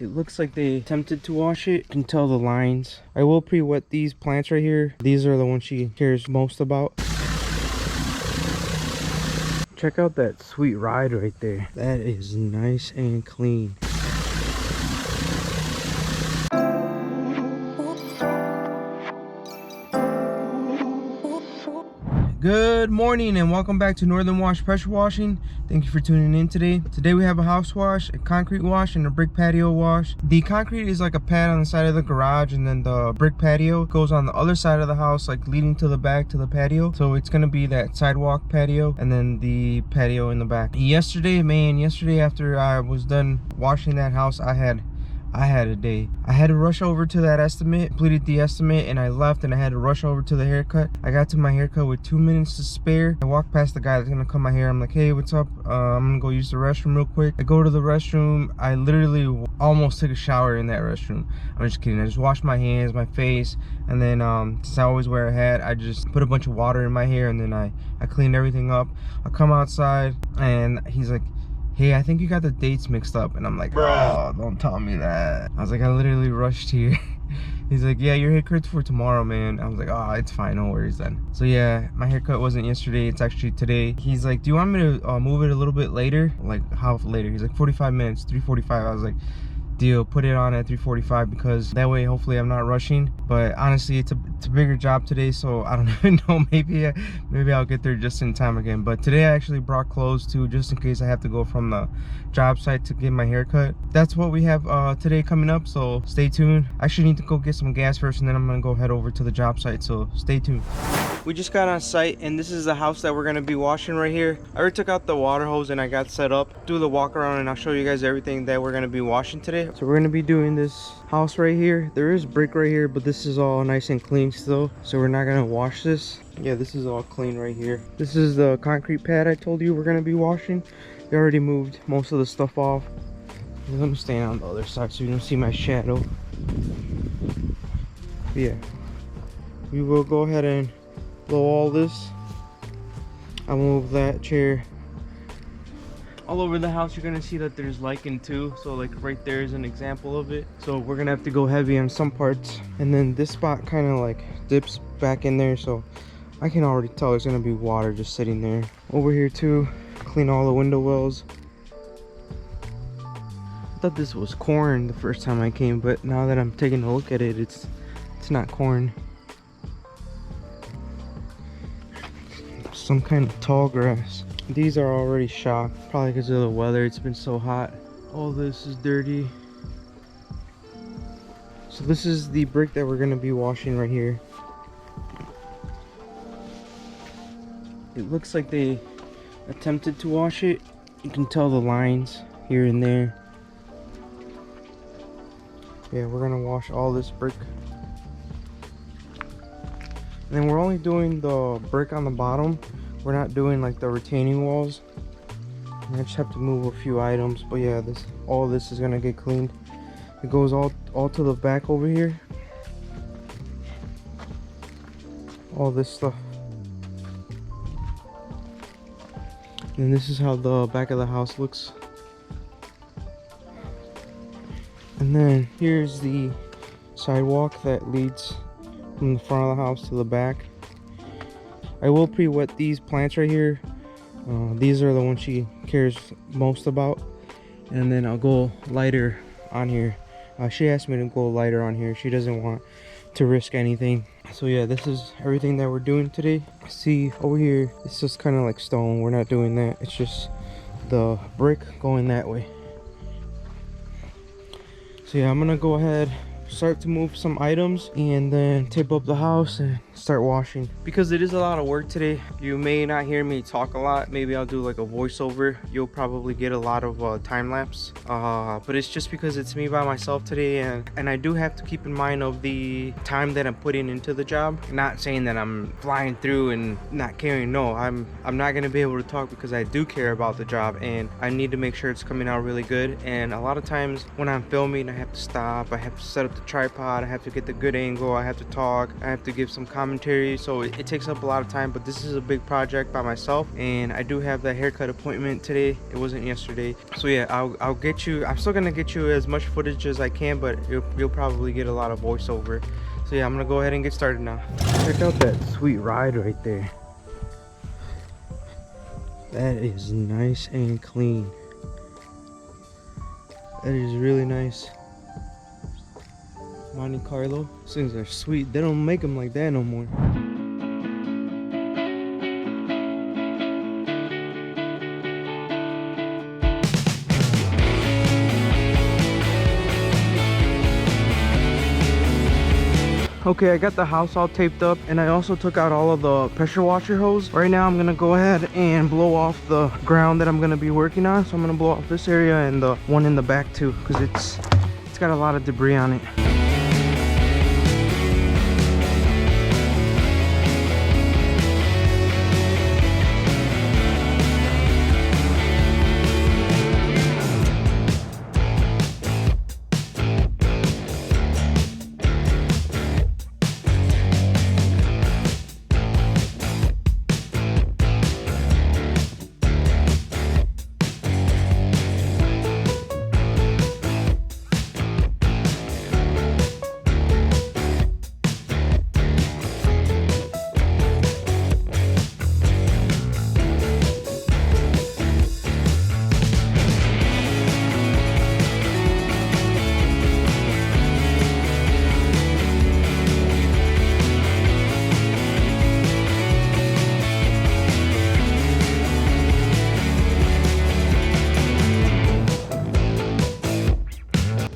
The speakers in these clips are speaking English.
It looks like they attempted to wash it. You can tell the lines. I will pre-wet these plants right here. These are the ones she cares most about. Check out that sweet ride right there. That is nice and clean. Good morning and welcome back to Northern Wash Pressure Washing. Thank you for tuning in today. Today we have a house wash, a concrete wash, and a brick patio wash. The concrete is like a pad on the side of the garage, and then the brick patio goes on the other side of the house, like leading to the back to the patio. So it's gonna be that sidewalk patio and then the patio in the back. Yesterday after I was done washing that house, I had a day. I had to rush over to that estimate, completed the estimate, and I left, and I had to rush over to the haircut. I got to my haircut with 2 minutes to spare. I walked past the guy that's gonna cut my hair. I'm like, hey, what's up? I'm gonna go use the restroom real quick. I go to the restroom. I literally almost took a shower in that restroom. I'm just kidding. I just washed my hands, my face, and then since I always wear a hat, I just put a bunch of water in my hair, and then I cleaned everything up. I come outside, and he's like, hey, I think you got the dates mixed up. And I'm like, bro, don't tell me that. I was like, I literally rushed here. He's like, yeah, your haircut's for tomorrow, man. I was like, oh, it's fine, no worries then. So yeah, my haircut wasn't yesterday, it's actually today. He's like, do you want me to move it a little bit later? Like, how later? He's like, 45 minutes, 3:45. I was like, deal, put it on at 3:45 because that way hopefully I'm not rushing. But honestly, it's a bigger job today, so I don't even know. Maybe I'll get there just in time again. But today I actually brought clothes too, just in case I have to go from the job site to get my haircut. That's what we have today coming up, so stay tuned. I actually need to go get some gas first, and then I'm gonna go head over to the job site, so stay tuned. We just got on site, and this is the house that we're gonna be washing right here. I already took out the water hose and I got set up. Do the walk around and I'll show you guys everything that we're gonna be washing today. So we're gonna be doing this house right here. There is brick right here, but this is all nice and clean still, so we're not gonna wash this. Yeah, this is all clean right here. This is the concrete pad I told you we're gonna be washing. We already moved most of the stuff off. I'm gonna stand on the other side so you don't see my shadow. But yeah, we will go ahead and blow all this. I'll move that chair. All over the house you're gonna see that there's lichen too, so like right there is an example of it. So we're gonna have to go heavy on some parts, and then this spot kind of like dips back in there, so I can already tell there's gonna be water just sitting there. Over here too, clean all the window wells. I thought this was corn the first time I came, but now that I'm taking a look at it, it's not corn. Some kind of tall grass. These are already shocked, probably because of the weather. It's been so hot. All this is dirty. So this is the brick that we're going to be washing right here. It looks like they attempted to wash it. You can tell the lines here and there. Yeah, we're going to wash all this brick. And then we're only doing the brick on the bottom. We're not doing like the retaining walls. I just have to move a few items, but yeah, all this is gonna get cleaned. It goes all to the back over here. All this stuff. And this is how the back of the house looks. And then here's the sidewalk that leads from the front of the house to the back. I will pre-wet these plants right here. These are the ones she cares most about. And then I'll go lighter on here. She asked me to go lighter on here. She doesn't want to risk anything. So yeah, this is everything that we're doing today. See over here, it's just kind of like stone. We're not doing that. It's just the brick going that way. So yeah, I'm gonna go ahead, start to move some items, and then tape up the house and start washing. Because it is a lot of work today, you may not hear me talk a lot. Maybe I'll do like a voiceover. You'll probably get a lot of time lapse, but it's just because it's me by myself today, and I do have to keep in mind of the time that I'm putting into the job. Not saying that I'm flying through and not caring. No, I'm not gonna be able to talk because I do care about the job, and I need to make sure it's coming out really good. And a lot of times when I'm filming, I have to stop, I have to set up the tripod, I have to get the good angle, I have to talk, I have to give some commentary, so it takes up a lot of time. But this is a big project by myself, and I do have that haircut appointment today. It wasn't yesterday. So yeah, I'll get you, I'm still gonna get you as much footage as I can, but you'll probably get a lot of voiceover. So yeah, I'm gonna go ahead and get started now. Check out that sweet ride right there. That is nice and clean. That is really nice. Monte Carlo. These things are sweet. They don't make them like that no more. Okay, I got the house all taped up, and I also took out all of the pressure washer hose. Right now I'm gonna go ahead and blow off the ground that I'm gonna be working on. So I'm gonna blow off this area and the one in the back too, because it's got a lot of debris on it.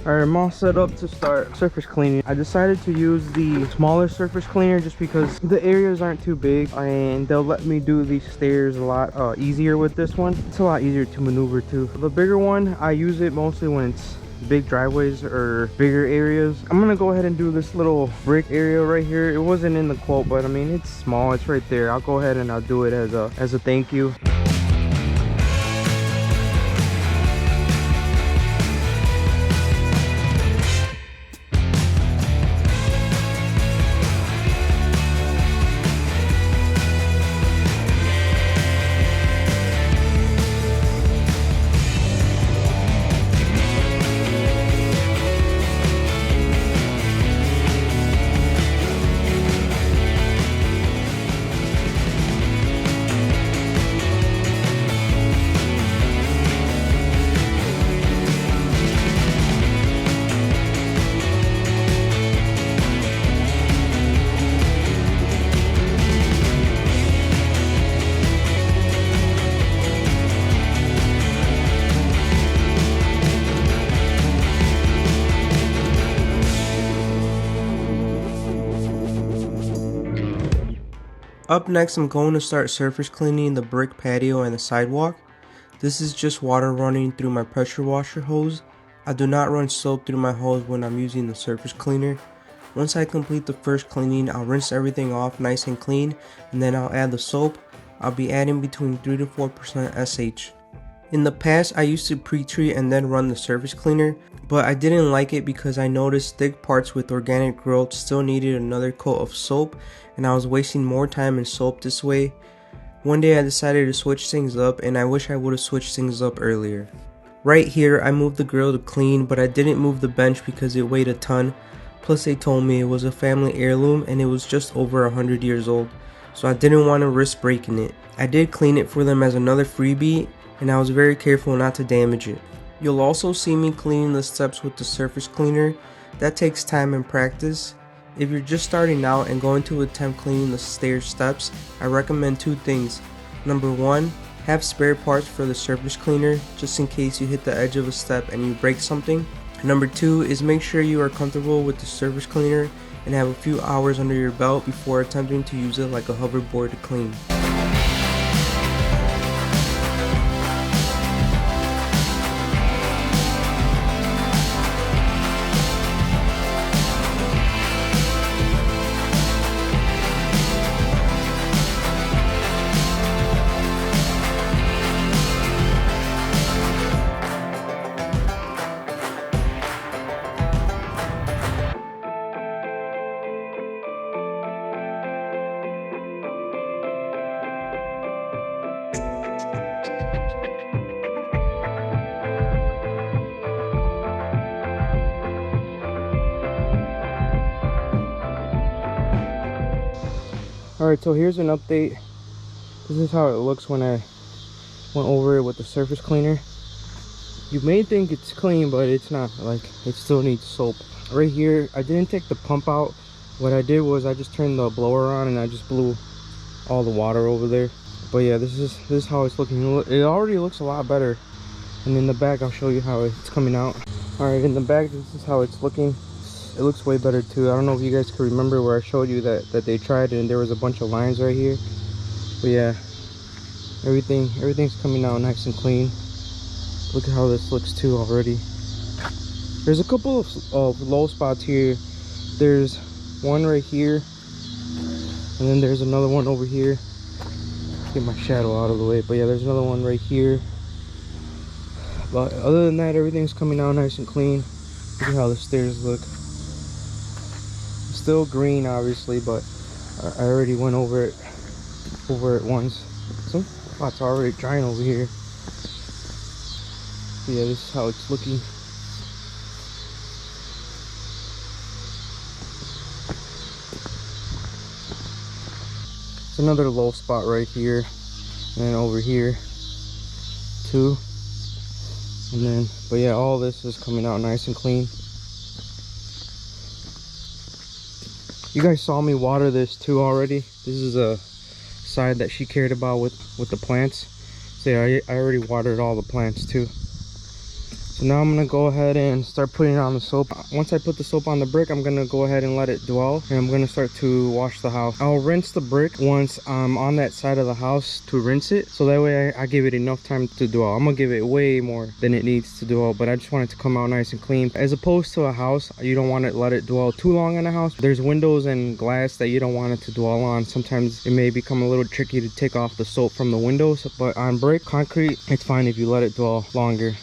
Alright, I'm all set up to start surface cleaning. I decided to use the smaller surface cleaner just because the areas aren't too big, and they'll let me do these stairs a lot easier with this one. It's a lot easier to maneuver too. The bigger one, I use it mostly when it's big driveways or bigger areas. I'm gonna go ahead and do this little brick area right here. It wasn't in the quote, but I mean, it's small, it's right there. I'll go ahead and I'll do it as a thank you. Up next, I'm going to start surface cleaning the brick patio and the sidewalk. This is just water running through my pressure washer hose. I do not run soap through my hose when I'm using the surface cleaner. Once I complete the first cleaning, I'll rinse everything off nice and clean, and then I'll add the soap. I'll be adding between 3 to 4% SH. In the past, I used to pre-treat and then run the surface cleaner, but I didn't like it because I noticed thick parts with organic growth still needed another coat of soap, and I was wasting more time in soap this way. One day I decided to switch things up, and I wish I would have switched things up earlier. Right here, I moved the grill to clean, but I didn't move the bench because it weighed a ton. Plus they told me it was a family heirloom and it was just over 100 years old, so I didn't want to risk breaking it. I did clean it for them as another freebie, and I was very careful not to damage it. You'll also see me cleaning the steps with the surface cleaner. That takes time and practice. If you're just starting out and going to attempt cleaning the stair steps, I recommend 2 things. Number 1, have spare parts for the surface cleaner just in case you hit the edge of a step and you break something. Number 2 is make sure you are comfortable with the surface cleaner and have a few hours under your belt before attempting to use it like a hoverboard to clean. All right, so here's an update. This is how it looks when I went over it with the surface cleaner. You may think it's clean, but it's not. Like, it still needs soap. Right here, I didn't take the pump out. What I did was I just turned the blower on and I just blew all the water over there. But yeah, this is how it's looking. It already looks a lot better. And in the back, I'll show you how it's coming out. All right, in the back, this is how it's looking. It looks way better too. I don't know if you guys can remember where I showed you that they tried it and there was a bunch of lines right here. But yeah, everything's coming out nice and clean. Look at how this looks too already. There's a couple of low spots here. There's one right here, and then there's another one over here. Get my shadow out of the way. But yeah, there's another one right here. But other than that, everything's coming out nice and clean. Look at how the stairs look. It's still green, obviously, but I already went over it once. Some spots are already drying over here. So yeah, this is how it's looking. It's another low spot right here, and then over here too. And then, but yeah, all this is coming out nice and clean. You guys saw me water this too already. This is a side that she cared about with the plants. So yeah, I already watered all the plants too. So now I'm gonna go ahead and start putting on the soap. Once I put the soap on the brick, I'm gonna go ahead and let it dwell, and I'm gonna start to wash the house. I'll rinse the brick once I'm on that side of the house to rinse it, so that way I give it enough time to dwell. I'm gonna give it way more than it needs to dwell, but I just want it to come out nice and clean. As opposed to a house, you don't want to let it dwell too long in a house. There's windows and glass that you don't want it to dwell on. Sometimes it may become a little tricky to take off the soap from the windows, but on brick, concrete, it's fine if you let it dwell longer.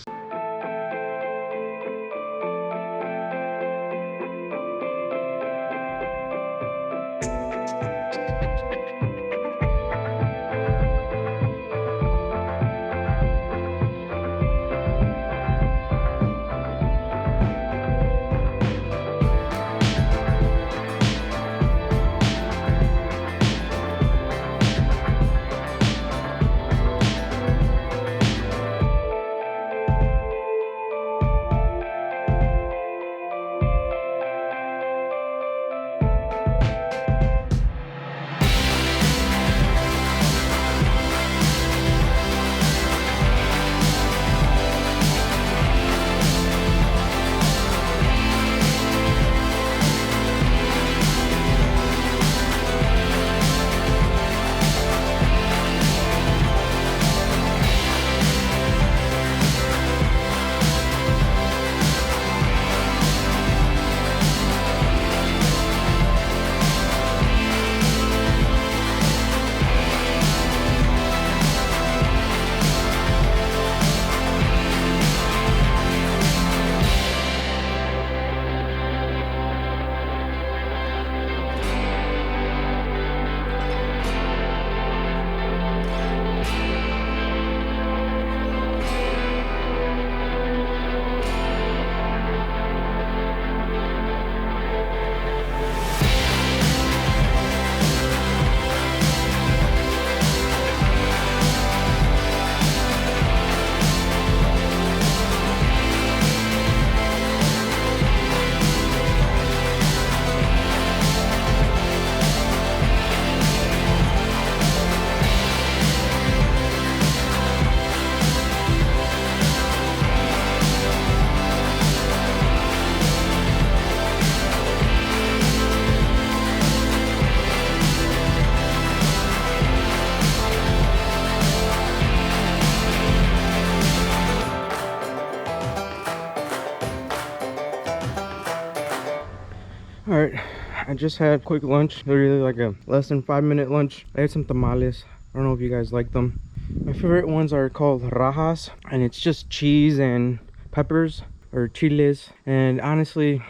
All right, I just had quick lunch, literally like a less than 5-minute lunch. I had some tamales. I don't know if you guys like them. My favorite ones are called rajas, and it's just cheese and peppers or chiles. And honestly,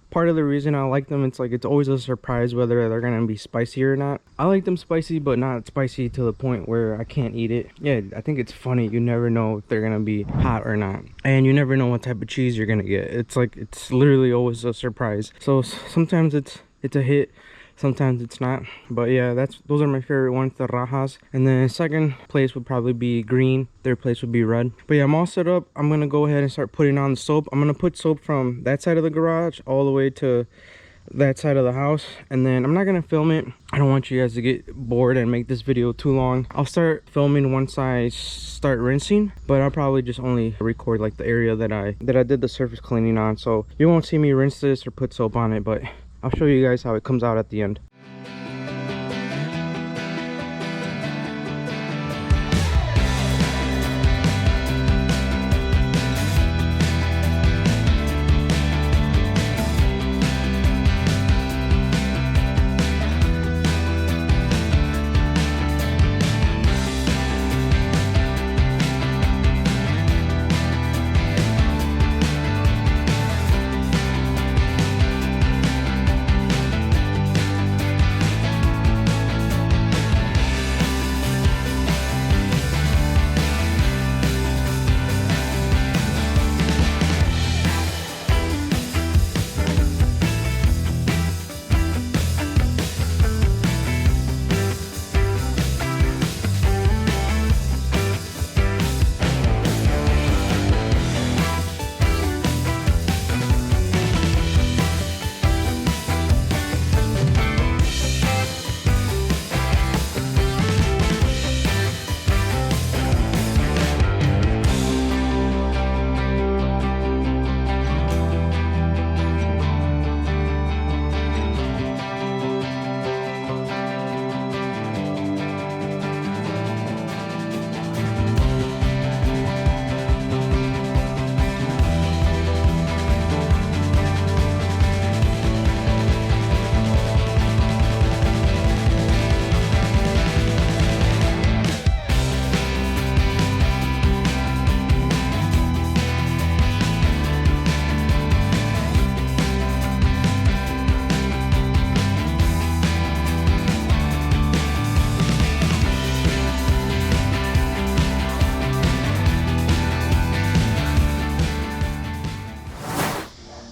part of the reason I like them, it's always a surprise whether they're gonna be spicy or not. I like them spicy, but not spicy to the point where I can't eat it. Yeah, I think it's funny. You never know if they're gonna be hot or not, and you never know what type of cheese you're gonna get. It's literally always a surprise. So sometimes it's a hit, sometimes it's not. But yeah, those are my favorite ones, the rajas. And then second place would probably be green, third place would be red. But yeah, I'm all set up. I'm gonna go ahead and start putting on the soap. I'm gonna put soap from that side of the garage all the way to that side of the house, and then I'm not gonna film it. I don't want you guys to get bored and make this video too long. I'll start filming once I start rinsing, but I'll probably just only record like the area that I did the surface cleaning on, so you won't see me rinse this or put soap on it, but I'll show you guys how it comes out at the end.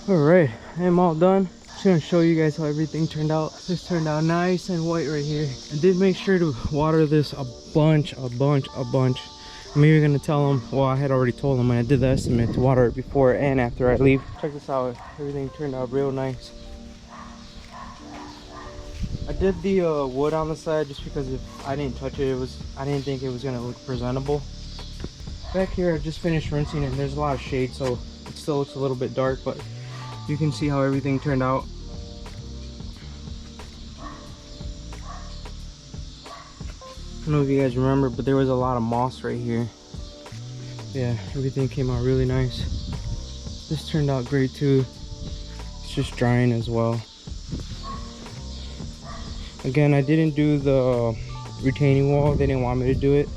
All right, I'm all done. Just gonna show you guys how everything turned out. This turned out nice and white right here. I did make sure to water this a bunch. Maybe you're gonna tell them, well, I had already told them when I did the estimate to water it before and after I leave. Check this out, everything turned out real nice. I did the wood on the side just because if I didn't touch it, I didn't think it was gonna look presentable. Back here, I just finished rinsing and there's a lot of shade, so it still looks a little bit dark, but you can see how everything turned out. I don't know if you guys remember, but there was a lot of moss right here. Yeah, everything came out really nice. This turned out great too. It's just drying as well. Again, I didn't do the retaining wall. They didn't want me to do it.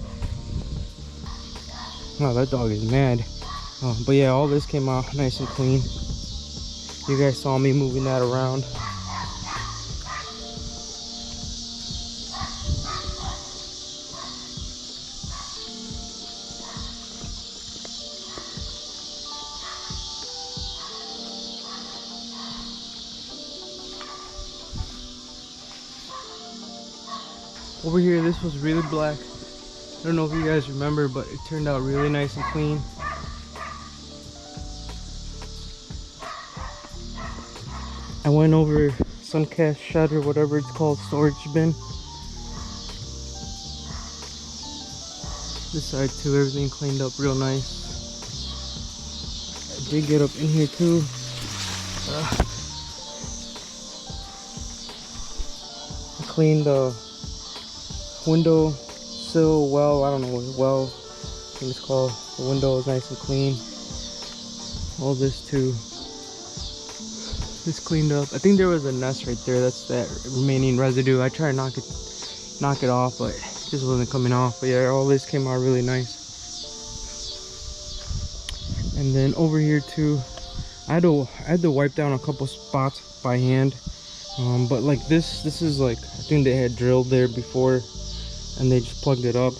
Oh, that dog is mad. But yeah, all this came out nice and clean. You guys saw me moving that around. Over here, this was really black. I don't know if you guys remember, but it turned out really nice and clean. I went over Suncast shed or whatever it's called, storage bin. This side too, everything cleaned up real nice. I did get up in here too. I cleaned the window sill well, I don't know what well I think it's called. The window is nice and clean. All this too. This cleaned up. I think there was a nest right there. That's that remaining residue. I tried to knock it off, but it just wasn't coming off. But yeah, all this came out really nice. And then over here too, I had to wipe down a couple spots by hand. But like this is like, I think they had drilled there before and they just plugged it up.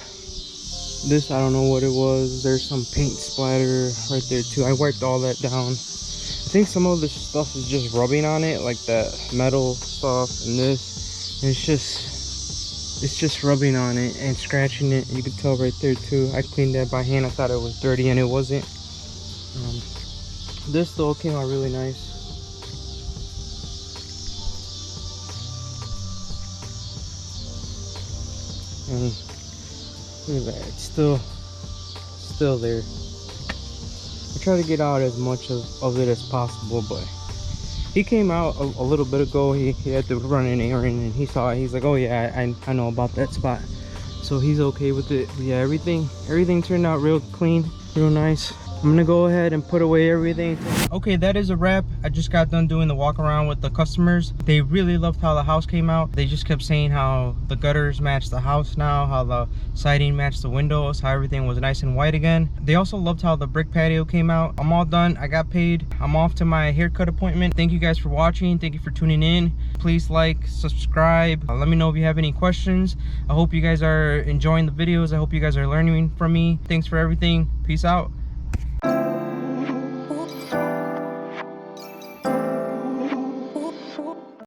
This, I don't know what it was. There's some paint splatter right there too. I wiped all that down. I think some of this stuff is just rubbing on it, like that metal stuff and this. It's just rubbing on it and scratching it. You can tell right there too. I cleaned that by hand. I thought it was dirty and it wasn't. This though came out really nice. And look at that, it's still there. I try to get out as much of it as possible, but he came out a little bit ago. He had to run an errand and he saw it. He's like, oh yeah, I know about that spot. So he's okay with it. But yeah, everything turned out real clean, real nice. I'm gonna go ahead and put away everything. Okay, that is a wrap. I just got done doing the walk around with the customers. They really loved how the house came out. They just kept saying how the gutters match the house now, how the siding matched the windows, how everything was nice and white again. They also loved how the brick patio came out. I'm all done. I got paid. I'm off to my haircut appointment. Thank you guys for watching. Thank you for tuning in. Please like, subscribe. Let me know if you have any questions. I hope you guys are enjoying the videos. I hope you guys are learning from me. Thanks for everything. Peace out.